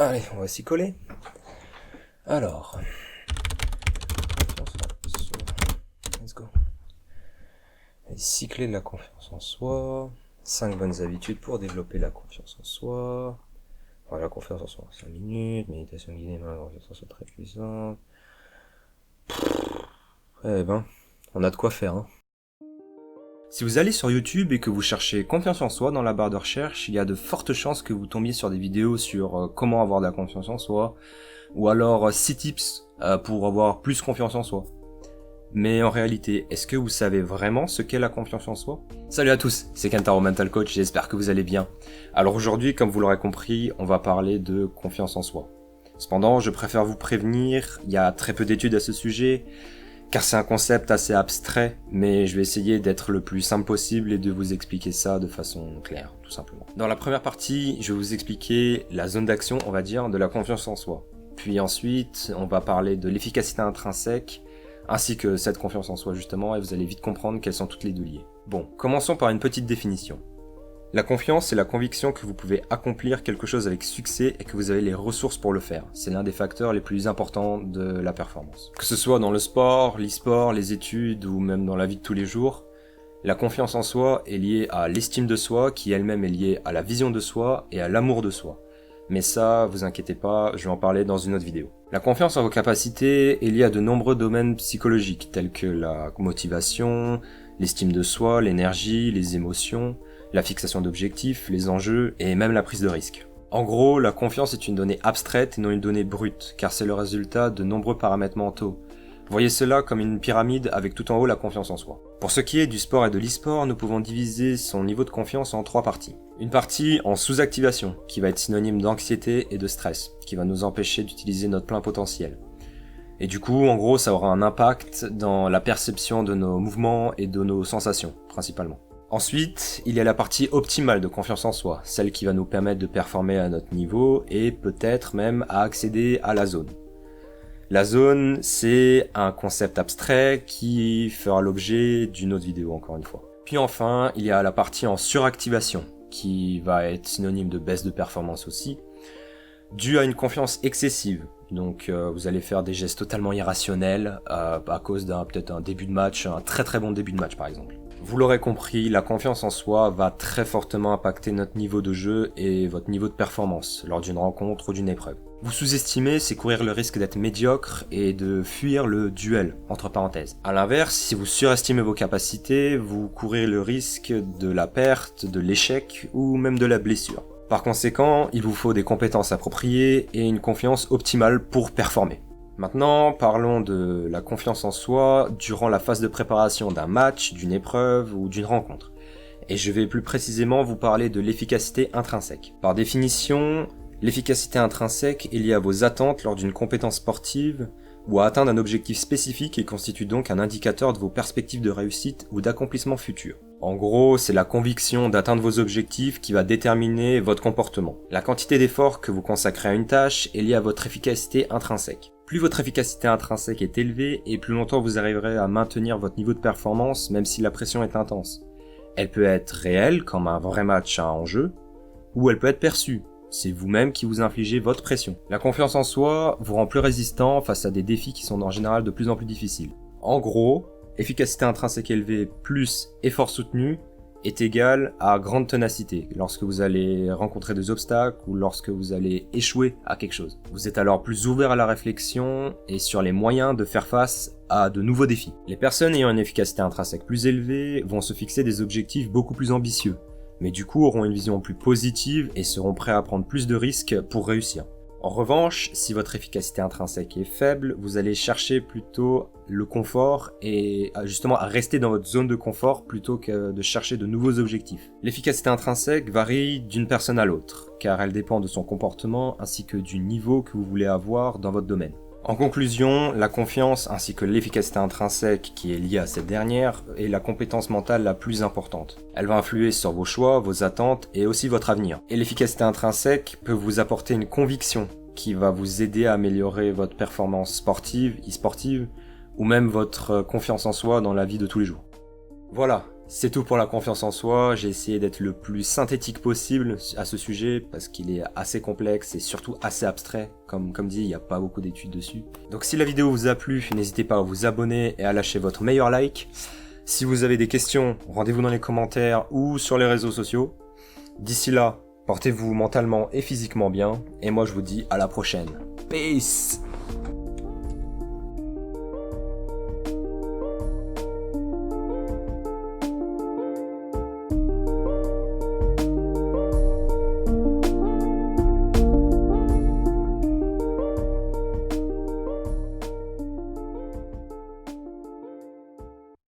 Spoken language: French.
Allez, on va s'y coller. Alors, let's go. Les clés de la confiance en soi. 5 bonnes habitudes pour développer la confiance en soi. Voilà, la confiance en soi, 5 minutes. Méditation guidée, la confiance en soi très puissante. Eh ben, on a de quoi faire, hein. Si vous allez sur YouTube et que vous cherchez confiance en soi dans la barre de recherche, il y a de fortes chances que vous tombiez sur des vidéos sur comment avoir de la confiance en soi, ou alors 6 tips pour avoir plus confiance en soi. Mais en réalité, est-ce que vous savez vraiment ce qu'est la confiance en soi? Salut à tous, c'est Kentaro Mental Coach, j'espère que vous allez bien. Alors aujourd'hui, comme vous l'aurez compris, on va parler de confiance en soi. Cependant, je préfère vous prévenir, il y a très peu d'études à ce sujet, car c'est un concept assez abstrait, mais je vais essayer d'être le plus simple possible et de vous expliquer ça de façon claire, tout simplement. Dans la première partie, je vais vous expliquer la zone d'action, on va dire, de la confiance en soi. Puis ensuite, on va parler de l'efficacité intrinsèque, ainsi que cette confiance en soi justement, et vous allez vite comprendre qu'elles sont toutes les deux liées. Bon, commençons par une petite définition. La confiance, c'est la conviction que vous pouvez accomplir quelque chose avec succès et que vous avez les ressources pour le faire. C'est l'un des facteurs les plus importants de la performance. Que ce soit dans le sport, l'e-sport, les études ou même dans la vie de tous les jours, la confiance en soi est liée à l'estime de soi qui elle-même est liée à la vision de soi et à l'amour de soi. Mais ça, vous inquiétez pas, je vais en parler dans une autre vidéo. La confiance en vos capacités est liée à de nombreux domaines psychologiques tels que la motivation, l'estime de soi, l'énergie, les émotions, la fixation d'objectifs, les enjeux et même la prise de risque. En gros, la confiance est une donnée abstraite et non une donnée brute, car c'est le résultat de nombreux paramètres mentaux. Voyez cela comme une pyramide avec tout en haut la confiance en soi. Pour ce qui est du sport et de l'e-sport, nous pouvons diviser son niveau de confiance en 3 parties. Une partie en sous-activation, qui va être synonyme d'anxiété et de stress, qui va nous empêcher d'utiliser notre plein potentiel. Et du coup, en gros, ça aura un impact dans la perception de nos mouvements et de nos sensations, principalement. Ensuite, il y a la partie optimale de confiance en soi, celle qui va nous permettre de performer à notre niveau et peut-être même à accéder à la zone. La zone, c'est un concept abstrait qui fera l'objet d'une autre vidéo encore une fois. Puis enfin, il y a la partie en suractivation, qui va être synonyme de baisse de performance aussi, due à une confiance excessive. Donc vous allez faire des gestes totalement irrationnels à cause d'un peut-être un début de match, un très très bon début de match par exemple. Vous l'aurez compris, la confiance en soi va très fortement impacter notre niveau de jeu et votre niveau de performance lors d'une rencontre ou d'une épreuve. Vous sous-estimer, c'est courir le risque d'être médiocre et de fuir le duel, entre parenthèses. A l'inverse, si vous surestimez vos capacités, vous courez le risque de la perte, de l'échec ou même de la blessure. Par conséquent, il vous faut des compétences appropriées et une confiance optimale pour performer. Maintenant, parlons de la confiance en soi durant la phase de préparation d'un match, d'une épreuve ou d'une rencontre. Et je vais plus précisément vous parler de l'efficacité intrinsèque. Par définition, l'efficacité intrinsèque est liée à vos attentes lors d'une compétence sportive ou à atteindre un objectif spécifique et constitue donc un indicateur de vos perspectives de réussite ou d'accomplissement futur. En gros, c'est la conviction d'atteindre vos objectifs qui va déterminer votre comportement. La quantité d'efforts que vous consacrez à une tâche est liée à votre efficacité intrinsèque. Plus votre efficacité intrinsèque est élevée et plus longtemps vous arriverez à maintenir votre niveau de performance même si la pression est intense. Elle peut être réelle comme un vrai match à enjeu, ou elle peut être perçue. C'est vous-même qui vous infligez votre pression. La confiance en soi vous rend plus résistant face à des défis qui sont en général de plus en plus difficiles. En gros, efficacité intrinsèque élevée plus effort soutenu est égal à grande ténacité lorsque vous allez rencontrer des obstacles ou lorsque vous allez échouer à quelque chose. Vous êtes alors plus ouvert à la réflexion et sur les moyens de faire face à de nouveaux défis. Les personnes ayant une efficacité intrinsèque plus élevée vont se fixer des objectifs beaucoup plus ambitieux, mais du coup auront une vision plus positive et seront prêts à prendre plus de risques pour réussir. En revanche, si votre efficacité intrinsèque est faible, vous allez chercher plutôt le confort et justement à rester dans votre zone de confort plutôt que de chercher de nouveaux objectifs. L'efficacité intrinsèque varie d'une personne à l'autre, car elle dépend de son comportement ainsi que du niveau que vous voulez avoir dans votre domaine. En conclusion, la confiance ainsi que l'efficacité intrinsèque qui est liée à cette dernière est la compétence mentale la plus importante. Elle va influer sur vos choix, vos attentes et aussi votre avenir. Et l'efficacité intrinsèque peut vous apporter une conviction qui va vous aider à améliorer votre performance sportive, e-sportive ou même votre confiance en soi dans la vie de tous les jours. Voilà, C'est tout pour la confiance en soi, j'ai essayé d'être le plus synthétique possible à ce sujet parce qu'il est assez complexe et surtout assez abstrait. Comme dit, il n'y a pas beaucoup d'études dessus. Donc si la vidéo vous a plu, n'hésitez pas à vous abonner et à lâcher votre meilleur like. Si vous avez des questions, rendez-vous dans les commentaires ou sur les réseaux sociaux. D'ici là, portez-vous mentalement et physiquement bien et moi je vous dis à la prochaine. Peace!